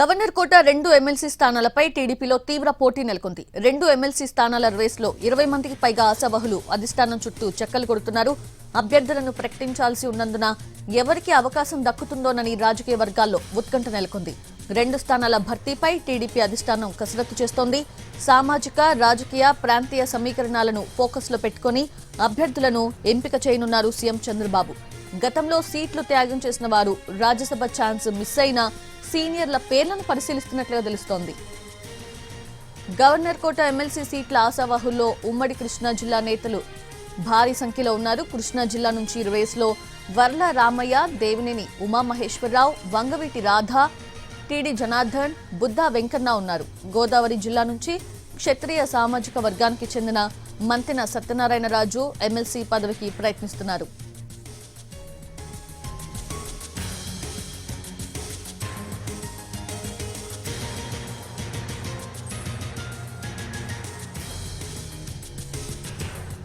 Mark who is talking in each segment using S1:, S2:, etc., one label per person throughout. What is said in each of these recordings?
S1: Governor కోట 2 MLC స్థానాలపై టీడీపీలో తీవ్ర పోటీ నెలకొంది. 2 ఎమ్మెల్సీ స్థానాల రేస్లో 20 మందికి పైగా ఆశావహులు అధిష్టానం చుట్టూ చెక్కలు కొడుతున్నారు. అభ్యర్థులను ప్రకటించాల్సి ఉన్నందున ఎవరికి అవకాశం దక్కుతుందోనని రాజకీయ వర్గాల్లో ఉత్కంఠ నెలకొంది. 2 స్థానాల భర్తీపై టీడీపీ అధిష్టానం కసరత్తు చేస్తోంది. సామాజిక, రాజకీయ, ప్రాంతీయ సమీకరణాలను ఫోకస్లో పెట్టుకుని అభ్యర్థులను ఎంపిక చేయనున్నారు సీఎం చంద్రబాబు. గతంలో సీట్లు త్యాగం చేసిన వారు, రాజ్యసభ ఛాన్స్ మిస్ అయిన సీనియర్ల పేర్లను పరిశీలిస్తున్నట్లుగా తెలుస్తోంది. గవర్నర్ కోట ఎమ్మెల్సీ సీట్ల ఆశావాహుల్లో ఉమ్మడి కృష్ణా జిల్లా నేతలు భారీ సంఖ్యలో ఉన్నారు. కృష్ణా జిల్లా నుంచి రేస్లో వర్ల రామయ్య, దేవినేని ఉమామహేశ్వరరావు, వంగవీటి రాధ, టీడీ జనార్దన్, బుద్ధా వెంకన్న ఉన్నారు. గోదావరి జిల్లా నుంచి క్షత్రియ సామాజిక వర్గానికి చెందిన మంతెన సత్యనారాయణరాజు ఎమ్మెల్సీ పదవికి ప్రయత్నిస్తున్నారు.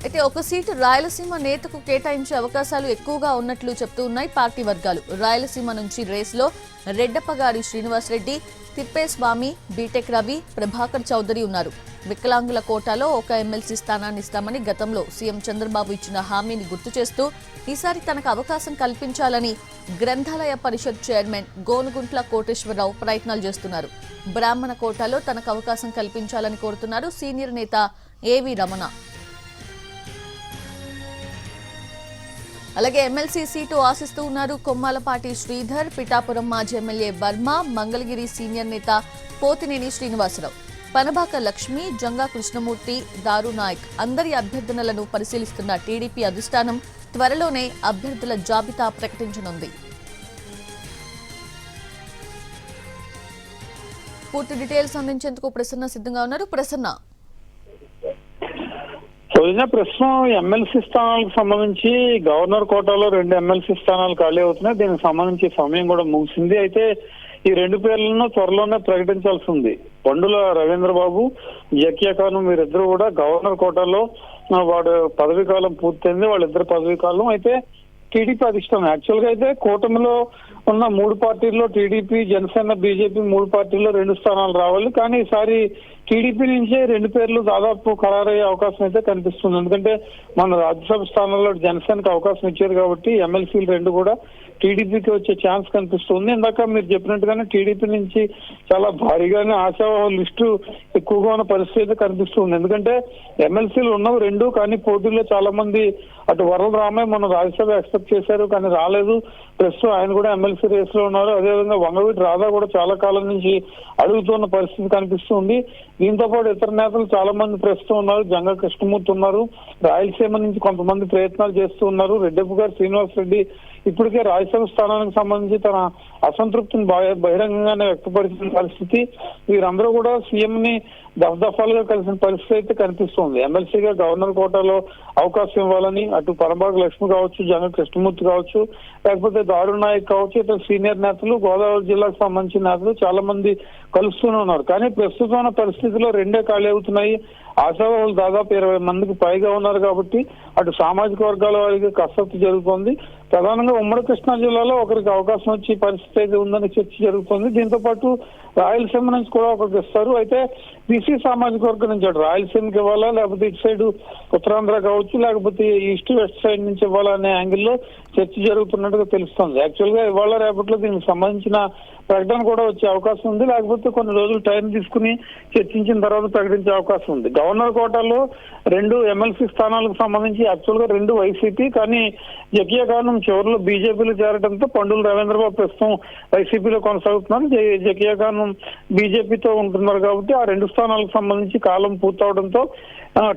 S1: అయితే ఒక సీటు రాయలసీమ నేతకు కేటాయించే అవకాశాలు ఎక్కువగా ఉన్నట్లు చెప్తూ ఉన్నాయి పార్టీ వర్గాలు. రాయలసీమ నుంచి రేస్లో రెడ్డప్పగారి శ్రీనివాసరెడ్డి, తిప్పేస్వామి, బీటెక్ రవి, ప్రభాకర్ చౌదరి ఉన్నారు. వికలాంగుల కోటాలో ఒక ఎమ్మెల్సీ స్థానాన్ని ఇస్తామని గతంలో సీఎం చంద్రబాబు ఇచ్చిన హామీని గుర్తు చేస్తూ ఈసారి తనకు అవకాశం కల్పించాలని గ్రంథాలయ పరిషత్ చైర్మన్ గోనుగుంట్ల కోటేశ్వరరావు ప్రయత్నాలు చేస్తున్నారు. బ్రాహ్మణ కోటాలో తనకు అవకాశం కల్పించాలని కోరుతున్నారు సీనియర్ నేత ఏవి రమణ. అలాగే ఎమ్మెల్సీ సీటు ఆశిస్తూ ఉన్నారు కొమ్మాలపాటి శ్రీధర్, పిఠాపురం మాజీ ఎమ్మెల్యే వర్మ, మంగళగిరి సీనియర్ నేత పోతినేని శ్రీనివాసరావు, పనబాక లక్ష్మి, జంగా కృష్ణమూర్తి, దారు నాయక్ అందరి అభ్యర్థనలను పరిశీలిస్తున్న టీడీపీ అధిష్టానం త్వరలోనే అభ్యర్థుల జాబితా ప్రకటించనుంది. పూర్తి డీటెయిల్స్ అందించేందుకు ప్రసన్న సిద్ధంగా ఉన్నారు. ప్రసన్న,
S2: ప్రస్తుతం ఎమ్మెల్సీ స్థానాలకు సంబంధించి గవర్నర్ కోటాలో 2 ఎమ్మెల్సీ స్థానాలు ఖాళీ అవుతున్నాయి. దీనికి సంబంధించి సమయం కూడా ముగిసింది. అయితే ఈ 2 పేర్లను త్వరలోనే ప్రకటించాల్సి ఉంది. పండుల రవీంద్రబాబు, జకియా ఖాన్ వీరిద్దరు కూడా గవర్నర్ కోటాలో వాడు పదవీ కాలం పూర్తయింది. వాళ్ళిద్దరు పదవీ కాలం. అయితే టీడీపీ అధిష్టానం యాక్చువల్ గా అయితే కూటమిలో ఉన్న 3 పార్టీల్లో టీడీపీ, జనసేన, బీజేపీ 3 పార్టీల్లో 2 స్థానాలు రావాలి. కానీ ఈసారి టీడీపీ నుంచే 2 పేర్లు దాదాపు ఖరారయ్యే అవకాశం అయితే కనిపిస్తుంది. ఎందుకంటే మన రాజ్యసభ స్థానంలో జనసేనకు అవకాశం ఇచ్చారు కాబట్టి ఎమ్మెల్సీలు 2 కూడా టీడీపీకి వచ్చే ఛాన్స్ కనిపిస్తుంది. ఇందాక మీరు చెప్పినట్టుగానే టీడీపీ నుంచి చాలా భారీగానే ఆశావాహుల లిస్టు ఎక్కువగా ఉన్న పరిస్థితి కనిపిస్తుంది. ఎందుకంటే ఎమ్మెల్సీలు ఉన్నవి 2, కానీ పోటీల్లో చాలా మంది అటు వరల రామయ్య మొన్న రాజ్యసభ ఎక్స్పెక్ట్ చేశారు కానీ రాలేదు. ప్రస్తుతం ఆయన కూడా ఎమ్మెల్సీ రేస్ లో ఉన్నారు. అదేవిధంగా వంగవీటి రాధా కూడా చాలా కాలం నుంచి అడుగుతున్న పరిస్థితి కనిపిస్తుంది. దీంతో పాటు ఇతర నేతలు చాలా మంది ప్రస్తుతం ఉన్నారు. జంగా కృష్ణమూర్తి ఉన్నారు. రాయలసీమ నుంచి కొంతమంది ప్రయత్నాలు చేస్తూ ఉన్నారు. రెడ్డప్ప గారు శ్రీనివాసరెడ్డి ఇప్పటికే రాజ్యసభ స్థానానికి సంబంధించి తన అసంతృప్తిని బహిరంగంగానే వ్యక్తపరిచిన పరిస్థితి. వీరందరూ కూడా సీఎం ని దఫదఫాలుగా కలిసిన పరిస్థితి అయితే కనిపిస్తుంది. ఎమ్మెల్సీగా గవర్నర్ కోటాలో అవకాశం ఇవ్వాలని అటు పరబాగ లక్ష్మి కావచ్చు, జంగ కృష్ణమూర్తి కావచ్చు, లేకపోతే దారు నాయక్ కావచ్చు, ఇతర సీనియర్ నేతలు, గోదావరి జిల్లాకు సంబంధించిన నేతలు చాలా మంది కలుస్తూనే ఉన్నారు. కానీ ప్రస్తుతం ఉన్న పరిస్థితిలో 2 ఖాళీ అవుతున్నాయి. ఆశావాహులు దాదాపు 20 మందికి పైగా ఉన్నారు కాబట్టి అటు సామాజిక వర్గాల వారికి కసరత్తు జరుగుతోంది. ప్రధానంగా ఉమ్మడి కృష్ణా జిల్లాలో ఒకరికి అవకాశం వచ్చే పరిస్థితి అయితే ఉందని చర్చ జరుగుతుంది. దీంతో పాటు రాయలసీమ నుంచి కూడా ఒకరికి ఇస్తారు. అయితే బీసీ సామాజిక వర్గం నుంచి అటు రాయలసీమకి ఇవ్వాలా, లేకపోతే ఇటు సైడ్ ఉత్తరాంధ్ర కావచ్చు, లేకపోతే ఈస్ట్ వెస్ట్ సైడ్ నుంచి ఇవ్వాలా అనే యాంగిల్లో చర్చ జరుగుతున్నట్టుగా తెలుస్తుంది. యాక్చువల్ గా ఇవాళ రేపట్లో దీనికి సంబంధించిన ప్రకటన కూడా వచ్చే అవకాశం ఉంది. లేకపోతే కొన్ని రోజులు టైం తీసుకుని చర్చించిన తర్వాత ప్రకటించే అవకాశం ఉంది. గవర్నర్ కోటాలో 2 ఎమ్మెల్సీ స్థానాలకు సంబంధించి యాక్చువల్ గా 2 వైసీపీ, కానీ జకియా ఖాన్ చివరిలో బీజేపీలో చేరడంతో పండుల రవీంద్రబాబు ప్రస్తుతం వైసీపీలో కొనసాగుతున్నారు. జకియా ఖాన్ బీజేపీతో ఉంటున్నారు కాబట్టి ఆ 2 స్థానాలకు సంబంధించి కాలం పూర్తవడంతో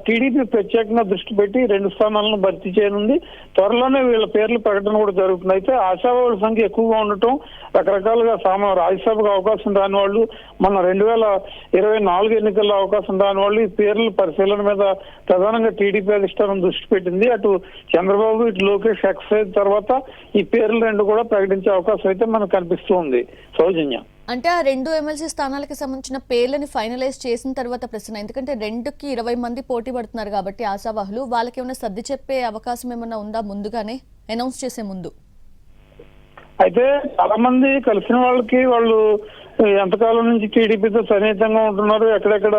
S2: టీడీపీ ప్రత్యేకంగా దృష్టి పెట్టి 2 స్థానాలను భర్తీ చేయనుంది. త్వరలోనే వీళ్ళ పేర్ల ప్రకటన కూడా జరుగుతుంది. అయితే ఆశావాహుల సంఖ్య ఎక్కువగా ఉండటం, రకరకాలుగా రాజ్యసభకు అవకాశం రాని వాళ్ళు, మన 2024 ఎన్నికల్లో అవకాశం రాని వాళ్ళు ఈ పేర్ల పరిశీలన మీద ప్రధానంగా టీడీపీ అధిష్టానం దృష్టి పెట్టింది. అటు చంద్రబాబు, ఇటు లోకేష్ ఎక్సైజ్ తర్వాత ఈ పేర్లు 2 కూడా ప్రకటించే అవకాశం అయితే మనకు కనిపిస్తూ ఉంది. సౌజన్య,
S1: అంటే ఆ 2 ఎమ్మెల్సీ స్థానాలకు సంబంధించిన పేర్లని ఫైనలైజ్ చేసిన తర్వాత ప్రశ్న, ఎందుకంటే 2కి 20 మంది పోటీ పడుతున్నారు కాబట్టి ఆశావాహులు వాళ్ళకి ఏమైనా సర్ది చెప్పే అవకాశం ఏమైనా ఉందా ముందుగానే అనౌన్స్ చేసే ముందు?
S2: అయితే చాలా మంది కలిసిన వాళ్ళకి వాళ్ళు ఎంతకాలం నుంచి టీడీపీతో సన్నిహితంగా ఉంటున్నారు, ఎక్కడెక్కడ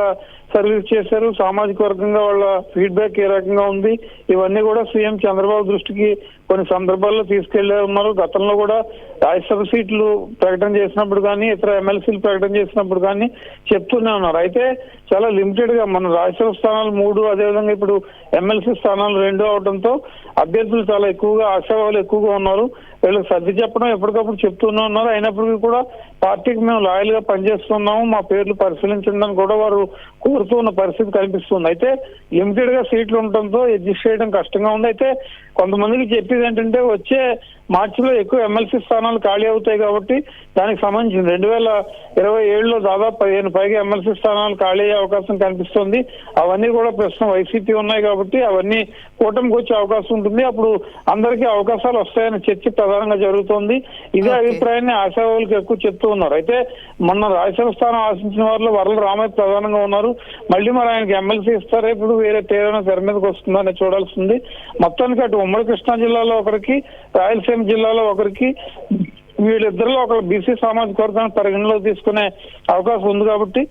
S2: సర్వీస్ చేశారు, సామాజిక వర్గంగా వాళ్ళ ఫీడ్బ్యాక్ ఏ రకంగా ఉంది, ఇవన్నీ కూడా సీఎం చంద్రబాబు దృష్టికి కొన్ని సందర్భాల్లో తీసుకెళ్లే ఉన్నారు. గతంలో కూడా రాజ్యసభ సీట్లు ప్రకటన చేసినప్పుడు కానీ ఇతర ఎమ్మెల్సీలు ప్రకటన చేసినప్పుడు కానీ చెప్తూనే ఉన్నారు. అయితే చాలా లిమిటెడ్ గా మన రాజ్యసభ స్థానాలు 3, అదేవిధంగా ఇప్పుడు ఎమ్మెల్సీ స్థానాలు 2 అవడంతో అభ్యర్థులు చాలా ఎక్కువగా ఆశావాళ్ళు ఎక్కువగా ఉన్నారు. వీళ్ళకి సర్ది చెప్పడం ఎప్పటికప్పుడు చెప్తూనే ఉన్నారు. అయినప్పటికీ కూడా పార్టీకి మేము లాయల్ గా పనిచేస్తున్నాము, మా పేర్లు పరిశీలించండి అని కూడా వారు కోరుతున్న పరిస్థితి కనిపిస్తుంది. అయితే లిమిటెడ్ గా సీట్లు ఉండటంతో అడ్జస్ట్ చేయడం కష్టంగా ఉంది. అయితే కొంతమందికి చెప్పేది ఏంటంటే వచ్చే మార్చిలో ఎక్కువ ఎమ్మెల్సీ స్థానాలు ఖాళీ అవుతాయి కాబట్టి దానికి సంబంధించి 2027లో దాదాపు 15 పైగా ఎమ్మెల్సీ స్థానాలు ఖాళీ అయ్యే అవకాశం కనిపిస్తుంది. అవన్నీ కూడా ప్రస్తుతం వైసీపీ ఉన్నాయి కాబట్టి అవన్నీ కూటమికి వచ్చే అవకాశం ఉంటుంది. అప్పుడు అందరికీ అవకాశాలు వస్తాయనే చర్చ ప్రధానంగా జరుగుతోంది. ఇదే అభిప్రాయాన్ని ఆశావాళ్ళకి ఎక్కువ చెప్తూ ఉన్నారు. అయితే మొన్న రాజ్యసభ స్థానం ఆశించిన వారిలో వరల రామయ్య ప్రధానంగా ఉన్నారు. మళ్ళీ మరి ఆయనకి ఎమ్మెల్సీ ఇస్తారా, ఇప్పుడు వేరే పేరైనా తెర మీదకి వస్తుందని చూడాల్సింది. మొత్తానికి అటు ఉమ్మడి కృష్ణా జిల్లాలో ఒకరికి, రాయలసీమ జిల్లాలో ఒకరికి, వీళ్ళిద్దరిలో ఒకరు బీసీ సామాజిక వర్గాన్ని పరిగణలోకి తీసుకునే అవకాశం ఉంది కాబట్టి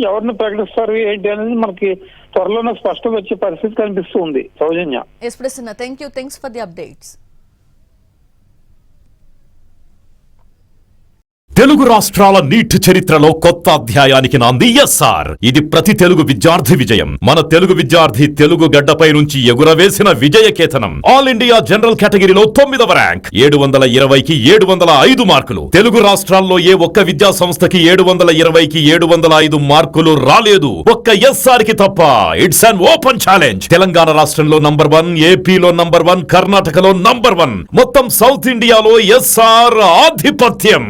S2: ఎవరిని ప్రకటిస్తారు ఏంటి అనేది మనకి త్వరలోనే స్పష్టంగా వచ్చే పరిస్థితి కనిపిస్తుంది. Soujanya.
S1: S Prasanna, thanks for the updates.
S3: Telugu రాష్ట్రాల నీట్ చరిత్రలో కొత్త అధ్యాయానికి నాంది ఎస్ఆర్. ఇది ప్రతి తెలుగు విద్యార్థి విజయం. మన తెలుగు విద్యార్థి తెలుగు గడ్డపై నుంచి ఎగురవేసిన విజయకేతనం. ఆల్ ఇండియా జనరల్ కేటగిరీలో 9వ ర్యాంక్, 720కి 705 మార్కులు. తెలుగు రాష్ట్రాల్లో ఏ ఒక్క విద్యా సంస్థకి 720కి 705 మార్కులు రాలేదు, ఒక్క ఎస్ఆర్ కి తప్ప. It's an open challenge. Telangana రాష్ట్రంలో నంబర్ 1, ఏపీలో నంబర్ 1, కర్ణాటకలో నంబర్ 1, మొత్తం సౌత్ ఇండియాలో ఎస్ఆర్ ఆధిపత్యం.